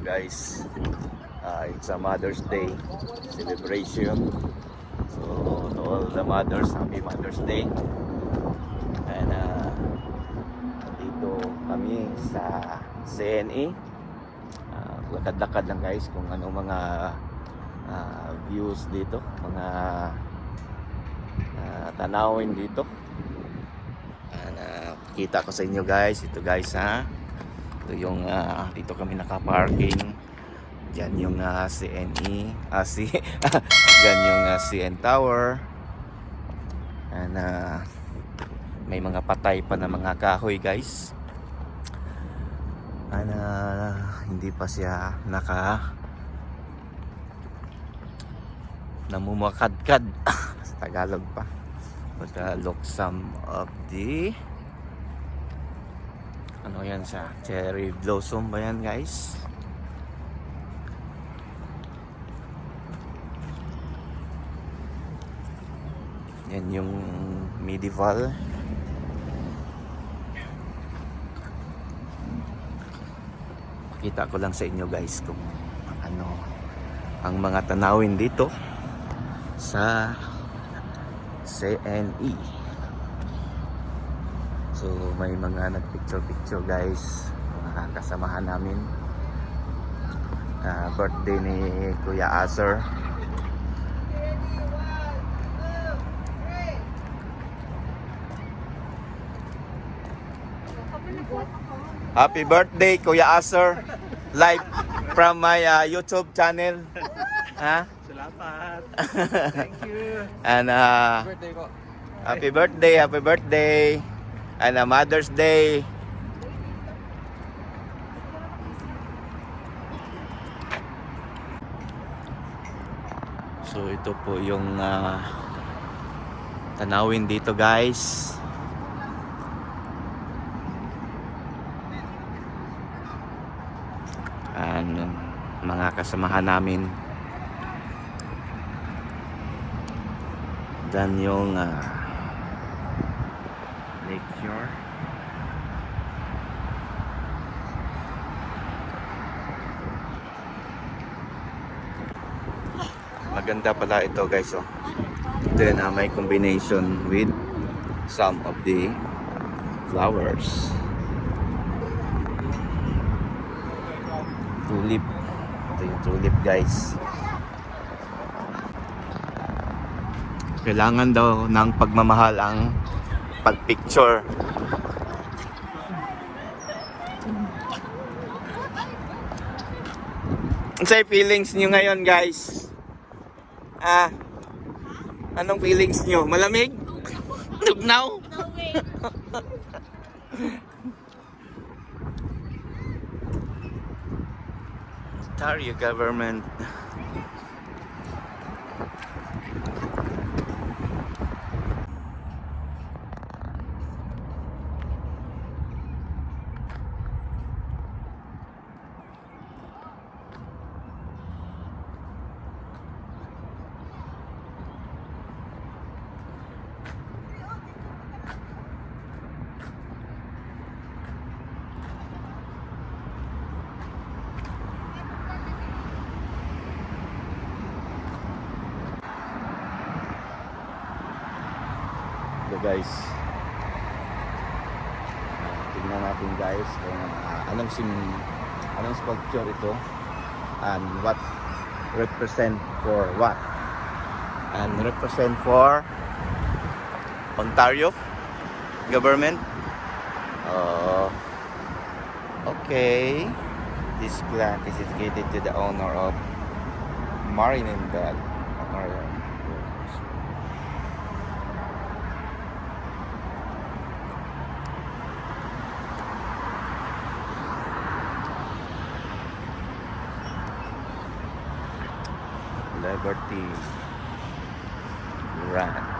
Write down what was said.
guys. It's a Mother's Day celebration. So to all the mothers, happy Mother's Day. And dito kami sa CNE. Lakad-lakad lang guys kung ano mga views dito, mga tanawin dito. And kita ko sa inyo guys, ito guys ha. Ito yung dito kami naka-parking. Diyan yung CNE, diyan yung CN Tower. And may mga patay pa na mga kahoy guys. And hindi pa siya namumakadkad sa Tagalog pa. But look some of the ano yan sa cherry blossom ba yan guys? Yan yung medieval. Kita ko lang sa inyo guys kung ano ang mga tanawin dito sa CNE. So may mga nagpicture guys, mga kasamahan namin. Birthday ni Kuya Acer. Happy birthday Kuya Acer. Live from my YouTube channel. Ha? Salamat. Thank you. And Birthday ko. happy birthday. And Mother's Day. So ito po yung tanawin dito guys. And mga kasamahan namin. Dan yung lecture. Maganda pala ito guys oh. Then may combination with some of the flowers. Tulip. Ito yung tulip guys. Kailangan daw ng pagmamahal ang pagpicture. Ano sa feelings niyo ngayon guys? Anong feelings niyo? Malamig? Tugnaw? Ontario government. Guys, tingnan natin guys kung anong sculpture ito and what represent for what, and represent for Ontario government. Okay, this plant is dedicated to the owner of Marineland. Liberty Run.